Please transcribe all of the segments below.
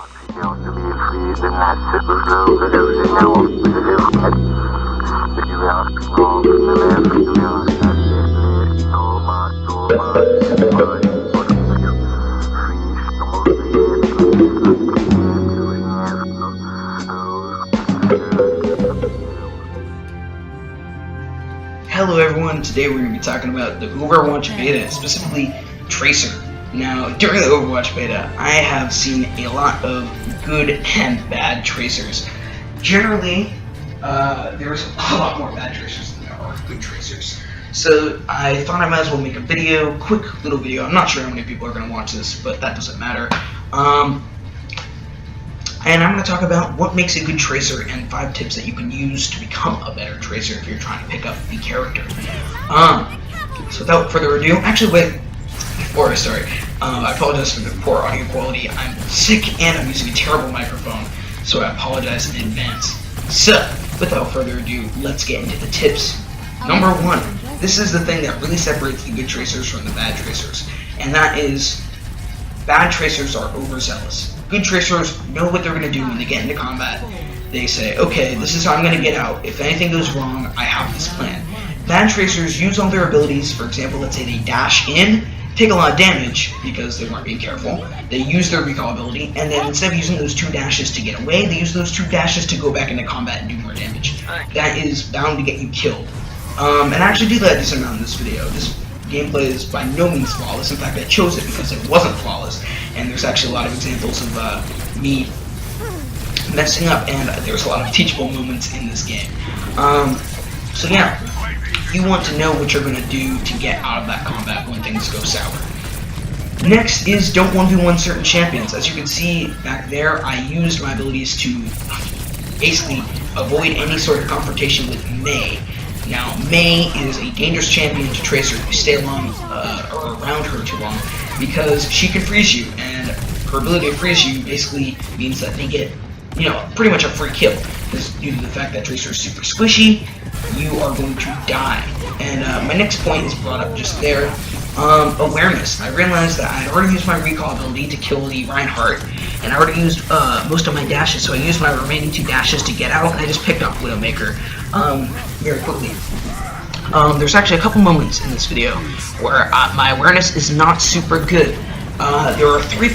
Hello everyone, today we're going to be talking about the Overwatch beta, specifically Tracer. Now, during the Overwatch beta, I have seen a lot of good and bad Tracers. Generally, there's a lot more bad Tracers than there are good Tracers. So I thought I might as well make a video, quick little video. I'm not sure how many people are going to watch this, but that doesn't matter. And I'm going to talk about what makes a good Tracer and 5 tips that you can use to become a better Tracer if you're trying to pick up the character. So without further ado, actually wait, before I start, I apologize for the poor audio quality. I'm sick and I'm using a terrible microphone, so I apologize in advance. So, without further ado, let's get into the tips. Number 1, this is the thing that really separates the good Tracers from the bad Tracers, and that is bad Tracers are overzealous. Good Tracers know what they're going to do when they get into combat. They say, okay, this is how I'm going to get out. If anything goes wrong, I have this plan. Bad Tracers use all their abilities. For example, let's say they dash in, take a lot of damage because they weren't being careful. They use their recall ability, and then instead of using those 2 dashes to get away, they use those 2 dashes to go back into combat and do more damage. That is bound to get you killed. And I actually do that a decent amount in this video. This gameplay is by no means flawless. In fact, I chose it because it wasn't flawless, and there's actually a lot of examples of me messing up, and there's a lot of teachable moments in this game. So yeah, you want to know what you're going to do to get out of that combat when things go sour. Next is don't 1v1 certain champions. As you can see back there, I used my abilities to basically avoid any sort of confrontation with Mei. Now, Mei is a dangerous champion to Tracer if you stay along or around her too long, because she can freeze you, and her ability to freeze you basically means that they get, pretty much a free kill. Because due to the fact that Tracer is super squishy, you are going to die. And my next point is brought up just there. Awareness. I realized that I had already used my recall ability to kill the Reinhardt, and I already used most of my dashes, so I used my remaining 2 dashes to get out, and I just picked up Widowmaker very quickly. There's actually a couple moments in this video where my awareness is not super good. There are 3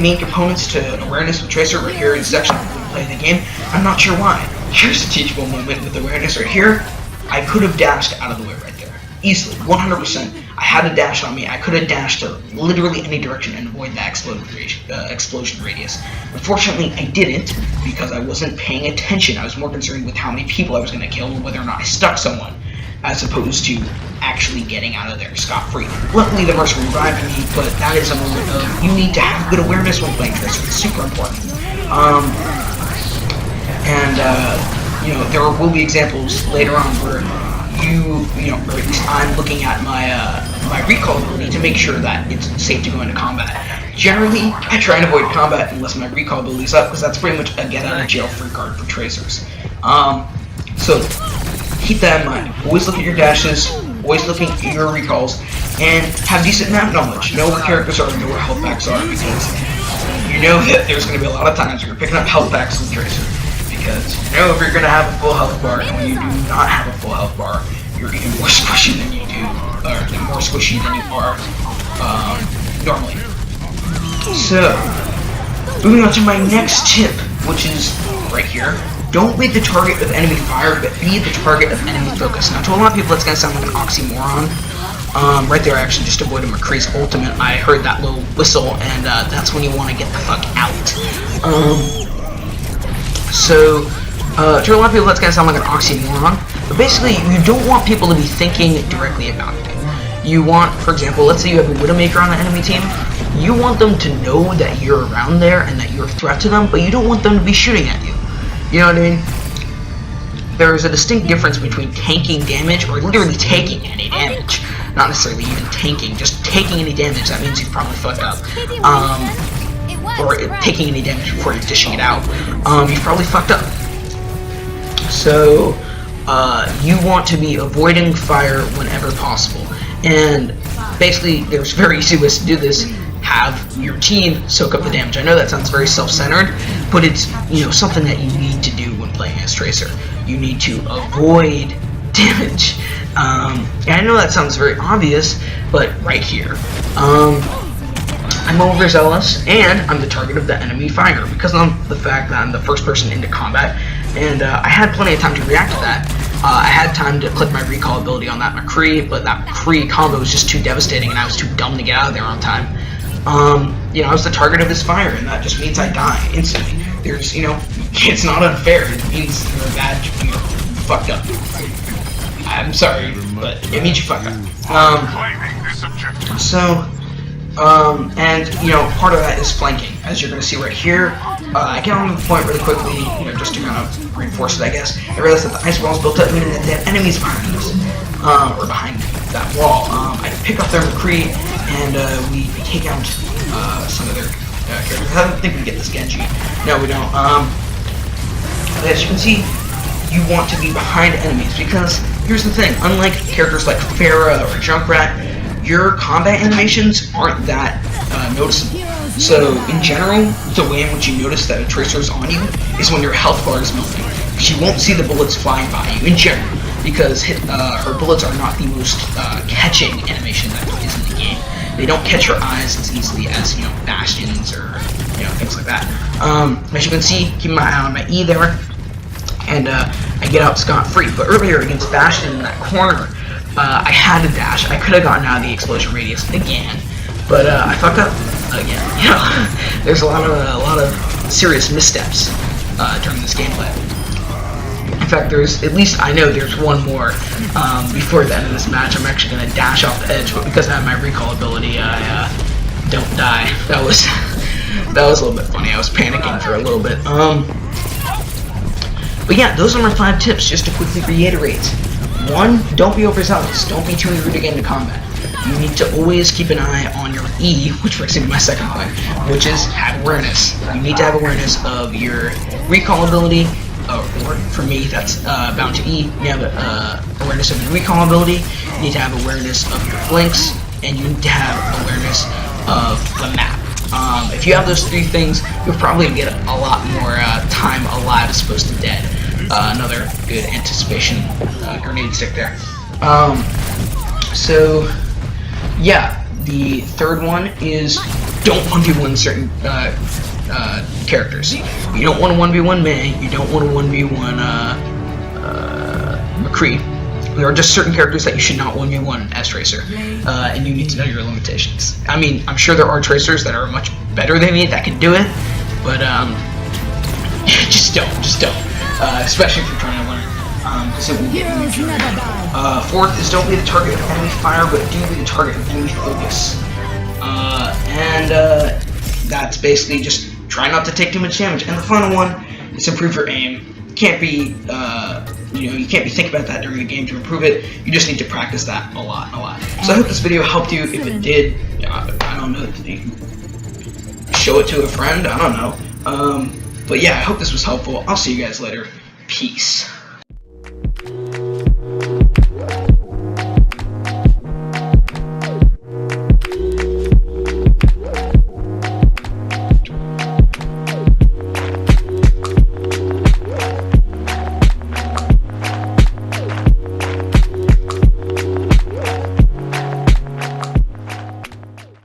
main components to awareness with Tracer right here in this section of play the game. I'm not sure why. Here's a teachable moment with awareness right here. I could have dashed out of the way right there. Easily, 100%. I had a dash on me. I could have dashed to literally any direction and avoid that explosion radius. Unfortunately, I didn't because I wasn't paying attention. I was more concerned with how many people I was going to kill and whether or not I stuck someone, as opposed to actually getting out of there scot-free. Luckily, the Mercer revived me, but that is a moment of you need to have good awareness when playing Tracer. It's super important. There will be examples later on where or at least I'm looking at my recall ability to make sure that it's safe to go into combat. Generally, I try and avoid combat unless my recall ability is up, because that's pretty much a get-out-of-jail-free card for Tracers. So keep that in mind. Always look at your dashes, always looking at your recalls, and have decent map knowledge. Know where characters are, know where health packs are, because you know that there's going to be a lot of times where you're picking up health packs with Tracer. Because you know if you're going to have a full health bar, and when you do not have a full health bar, you're even more squishy than you do, or more squishy than you are normally. So, moving on to my next tip, which is right here. Don't be the target of enemy fire, but be the target of enemy focus. Now, to a lot of people, that's going to sound like an oxymoron. Right there, I actually just avoided McCree's ultimate. I heard that little whistle, and that's when you want to get the fuck out. To a lot of people, that's going to sound like an oxymoron, but basically, you don't want people to be thinking directly about it. You want, for example, let's say you have a Widowmaker on the enemy team, you want them to know that you're around there and that you're a threat to them, but you don't want them to be shooting at you. You know what I mean? There's a distinct difference between tanking damage or literally taking any damage. Not necessarily even tanking, just taking any damage. That means you've probably fucked up. Or taking any damage before you're dishing it out. You've probably fucked up. So, you want to be avoiding fire whenever possible. And basically, there's very easy ways to do this. have your team soak up the damage. I know that sounds very self-centered, but it's, you know, something that you need to do when playing as Tracer. You need to avoid damage. And I know that sounds very obvious, but right here, I'm overzealous, and I'm the target of the enemy fire because of the fact that I'm the first person into combat, and I had plenty of time to react to that. I had time to click my recall ability on that McCree, but that McCree combo was just too devastating, and I was too dumb to get out of there on time. You know, I was the target of his fire, and that just means I die instantly. There's, you know, it's not unfair. It means you're bad, you know, fucked up. I'm sorry, but it means you fucked up. And, you know, part of that is flanking, as you're going to see right here. I get on the point really quickly, you know, just to kind of reinforce it, I guess. I realized that the ice wall is built up, meaning that they have enemies behind us, or behind that wall. I pick up their McCree, and we take out some of their characters. I don't think we get this Genji. No, we don't. As you can see, you want to be behind enemies, because here's the thing, unlike characters like Pharah or Junkrat, your combat animations aren't that noticeable. So, in general, the way in which you notice that a Tracer is on you is when your health bar is melting, because you won't see the bullets flying by you, in general, because her bullets are not the most catching animation that is in the game. They don't catch your eyes as easily as, you know, Bastions or, you know, things like that. As you can see, keep my eye on my E there, and I get out scot-free. But earlier against Bastion in that corner, I had to dash. I could have gotten out of the explosion radius again, but I fucked up again. You know, there's a lot of serious missteps during this gameplay. In fact, there's, at least I know there's one more before the end of this match. I'm actually going to dash off the edge, but because I have my recall ability, I don't die. That was a little bit funny. I was panicking for a little bit. But yeah, those are my 5 tips, just to quickly reiterate. 1, don't be overzealous. Don't be too eager to get into combat. You need to always keep an eye on your E, which brings me to my second point, which is have awareness. You need to have awareness of your recall ability, or for me, that's bound to E. You have awareness of your recall ability, you need to have awareness of your flanks, and you need to have awareness of the map. If you have those 3 things, you'll probably get a lot more time alive as opposed to dead. Another good anticipation grenade stick there. So, yeah, the third one is don't 1v1 certain characters. You don't want to 1v1 Mei, you don't want to 1v1 McCree. There are just certain characters that you should not 1v1 as Tracer, and you need to know your limitations. I mean, I'm sure there are Tracers that are much better than me that can do it, but just don't. Especially if you're trying to learn, because it will get you injured. 4th is don't be the target of enemy fire, but do be the target of enemy focus. And that's basically just try not to take too much damage. And the final one is improve your aim. Can't be, you know, you can't be thinking about that during the game to improve it. You just need to practice that a lot. So I hope this video helped you. If it did, I don't know, you can show it to a friend. I don't know. But yeah, I hope this was helpful. I'll see you guys later. Peace.